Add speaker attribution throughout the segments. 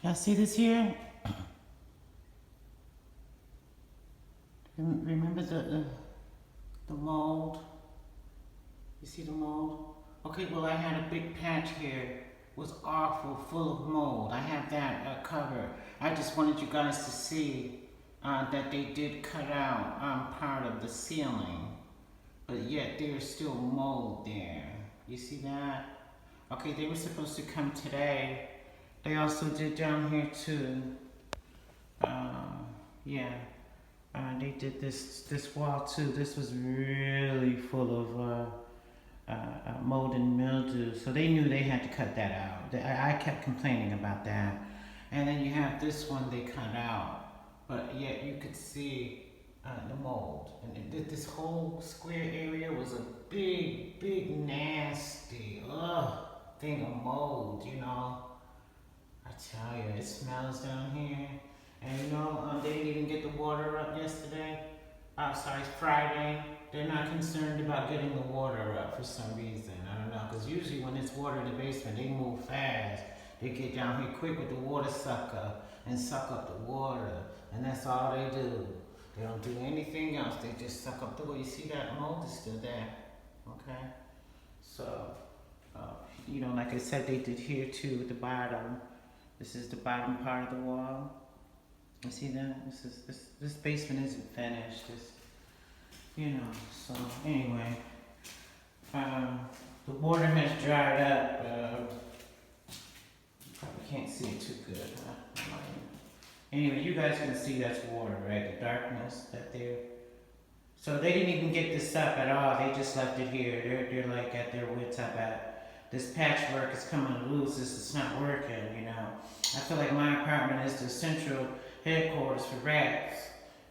Speaker 1: Y'all see this here? Remember the mold? You see the mold? Okay, well I had a big patch here. It was awful, full of mold. I have that covered. I just wanted you guys to see that they did cut out part of the ceiling. But yet there's still mold there. You see that? Okay, they were supposed to come today. They also did down here too. Yeah. They did this wall too. This was really full of mold and mildew. So they knew they had to cut that out. I kept complaining about that. And then you have this one they cut out. But yet you could see the mold. And this whole square area was a big, nasty, thing of mold, you know. I tell you, it smells down here. And you know, they didn't even get the water up yesterday. Sorry, Friday. They're not concerned about getting the water up for some reason. I don't know, because usually when it's water in the basement, they move fast. They get down here quick with the water sucker and suck up the water. And that's all they do. They don't do anything else. They just suck up the water. You see that mold is still there. Okay? So, you know, like I said, they did here too at the bottom. This is the bottom part of the wall. You see that? This basement isn't finished. You know, so anyway. The water has dried up. Probably can't see it too good, huh? Anyway, you guys can see that's water, right? The darkness that there. So they didn't even get this up at all. They just left it here. They're like at their wits up at. This patchwork is coming loose. It's not working, you know. I feel like my apartment is the central headquarters for rats.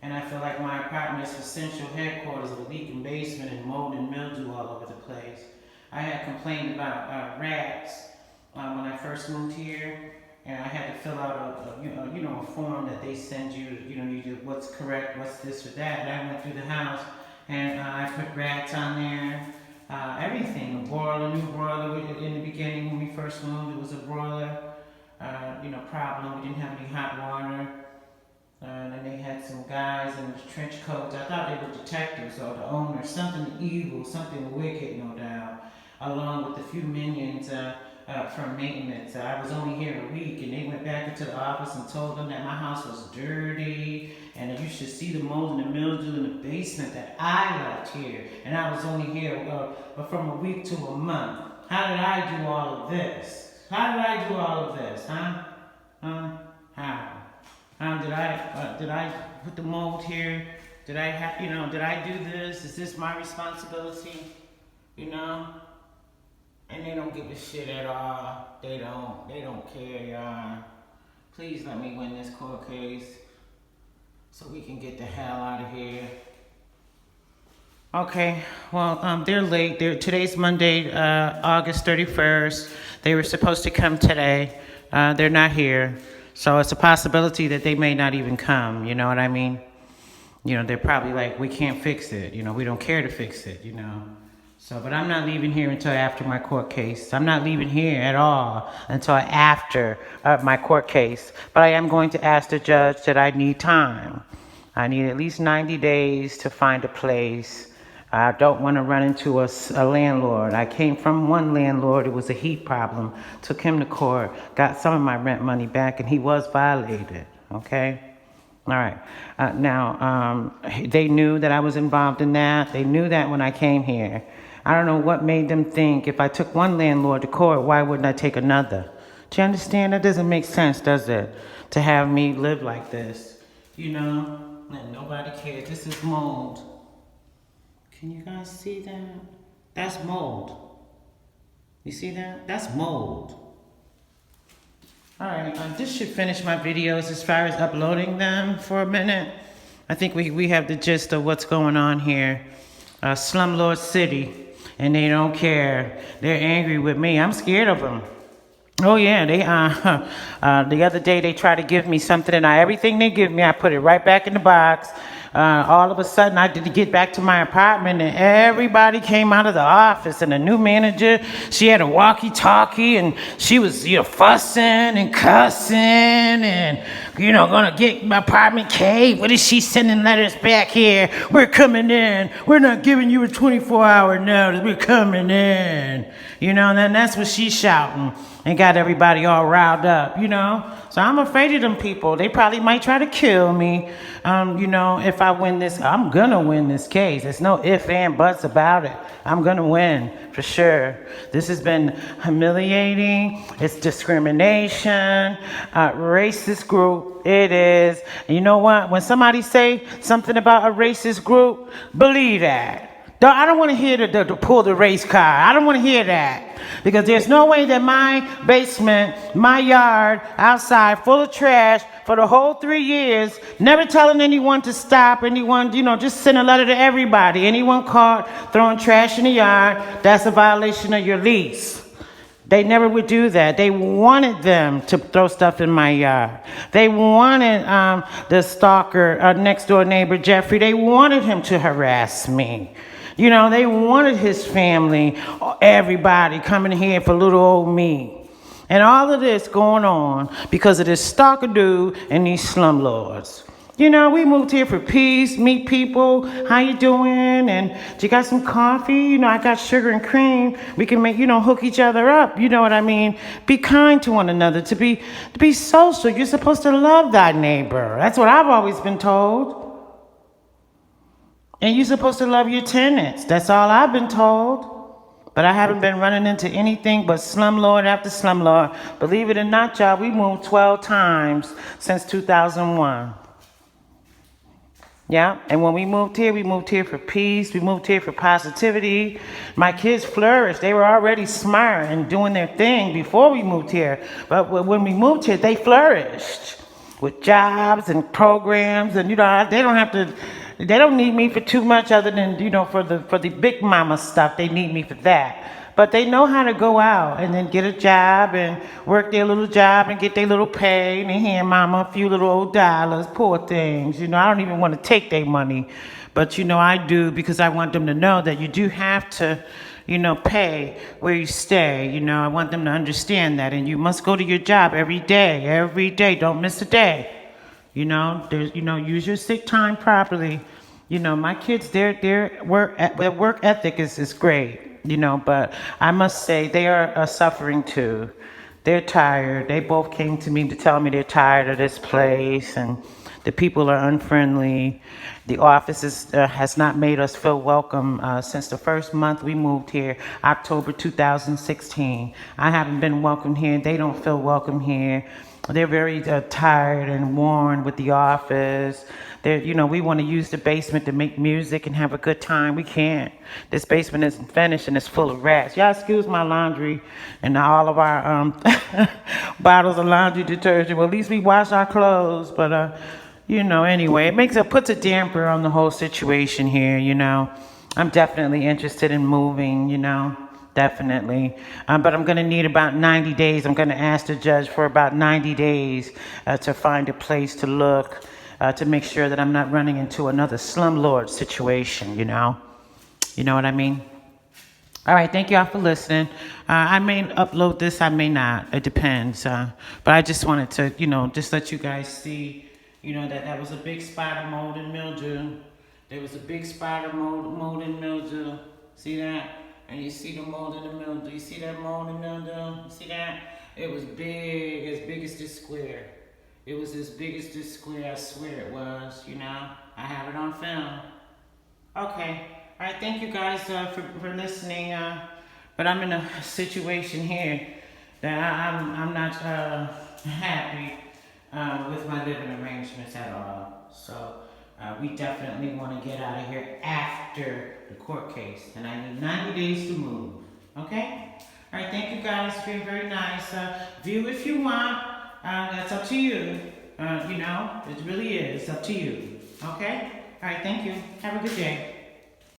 Speaker 1: And I feel like my apartment is the central headquarters of a leaking basement and mold and mildew all over the place. I had complained about rats when I first moved here. And I had to fill out a form that they send you. You know, you do what's correct, what's this or that. And I went through the house and I put rats on there. Everything, a broiler, new broiler. In the beginning when we first moved, it was a broiler, problem. We didn't have any hot water. And then they had some guys in trench coats. I thought they were detectives or the owner, something evil, something wicked, no doubt, along with a few minions from maintenance. I was only here a week, and they went back into the office and told them that my house was dirty, and that you should see the mold and the mildew in the basement that I left here. And I was only here from a week to a month. How did I do all of this? How did I do all of this, huh? How? Did I put the mold here? Did I do this? Is this my responsibility? You know? And they don't give a shit at all. They don't care, y'all. Please let me win this court case so we can get the hell out of here. Okay, well, they're late. Today's Monday, August 31st. They were supposed to come today. They're not here. So it's a possibility that they may not even come, you know what I mean? You know, they're probably like, we can't fix it. You know, we don't care to fix it, you know. So, but I'm not leaving here until after my court case. I'm not leaving here at all until after my court case. But I am going to ask the judge that I need time. I need at least 90 days to find a place. I don't want to run into a landlord. I came from one landlord. It was a heat problem. Took him to court. Got some of my rent money back, and he was violated. Okay? All right. Now, they knew that I was involved in that. They knew that when I came here. I don't know what made them think if I took one landlord to court, why wouldn't I take another? Do you understand? That doesn't make sense, does it? To have me live like this. You know? And nobody cares. This is mold. Can you guys see that? That's mold. You see that? That's mold. Alright, this should finish my videos as far as uploading them for a minute. I think we have the gist of what's going on here. Slumlord City. And they don't care. They're angry with me. I'm scared of them. Oh yeah, they the other day they tried to give me something, and everything they give me, I put it right back in the box. all of a sudden I did get back to my apartment and everybody came out of the office, and the new manager, she had a walkie-talkie and she was, fussing and cussing and, gonna get my apartment caved. What is she sending letters back here? We're coming in. We're not giving you a 24-hour notice. We're coming in. And then that's what she's shouting and got everybody all riled up, So I'm afraid of them people. They probably might try to kill me. If I win this, I'm gonna win this case. There's no ifs and buts about it. I'm gonna win for sure. This has been humiliating. It's discrimination, racist group. It is. And you know what? When somebody say something about a racist group, believe that. I don't want to hear the pull the race card. I don't want to hear that. Because there's no way that my basement, my yard, outside, full of trash for the whole 3 years, never telling anyone to stop, anyone, just send a letter to everybody. Anyone caught throwing trash in the yard, that's a violation of your lease. They never would do that. They wanted them to throw stuff in my yard. They wanted the stalker, next door neighbor, Jeffrey, they wanted him to harass me. They wanted his family, everybody coming here for little old me. And all of this going on because of this stalker dude and these slumlords. We moved here for peace, meet people. How you doing? And you got some coffee? I got sugar and cream. We can make, hook each other up. You know what I mean? Be kind to one another, to be social. You're supposed to love thy neighbor. That's what I've always been told. And you're supposed to love your tenants. That's all I've been told. But I haven't been running into anything but slumlord after slumlord. Believe it or not, y'all, we moved 12 times since 2001. Yeah, and when we moved here for peace. We moved here for positivity. My kids flourished. They were already smart and doing their thing before we moved here. But when we moved here, they flourished with jobs and programs. And, they don't need me for too much other than, for the big mama stuff. They need me for that. But they know how to go out and then get a job and work their little job and get their little pay and hand mama a few little old dollars. Poor things. I don't even want to take their money. But, I do, because I want them to know that you do have to, pay where you stay. I want them to understand that. And you must go to your job every day. Don't miss a day. Use your sick time properly. My kids, their work ethic is great. But I must say they are suffering too. They're tired. They both came to me to tell me they're tired of this place, and the people are unfriendly. The office has not made us feel welcome since the first month we moved here, October 2016. I haven't been welcome here. They don't feel welcome here. They're very tired and worn with the office. We want to use the basement to make music and have a good time. We can't. This basement isn't finished and it's full of rats. Y'all excuse my laundry and all of our bottles of laundry detergent. Well, at least we wash our clothes. But, anyway, it puts a damper on the whole situation here, I'm definitely interested in moving, Definitely. But I'm going to need about 90 days. I'm going to ask the judge for about 90 days to find a place to look, to make sure that I'm not running into another slumlord situation, You know what I mean? All right, thank you all for listening. I may upload this, I may not. It depends. But I just wanted to, just let you guys see, that was a big spot of mold and mildew. There was a big spot of mold and mildew. See that? And you see the mold and the mildew. You see that mold and mildew? You see that? It was big as this square. It was as big as this square, I swear it was, I have it on film. Okay. All right, thank you guys for listening. But I'm in a situation here that I'm not happy with my living arrangements at all. So we definitely want to get out of here after the court case. And I need 90 days to move. Okay? All right, thank you guys. Very, very nice. View if you want. That's up to you. It really is up to you. Okay? All right, thank you. Have a good day.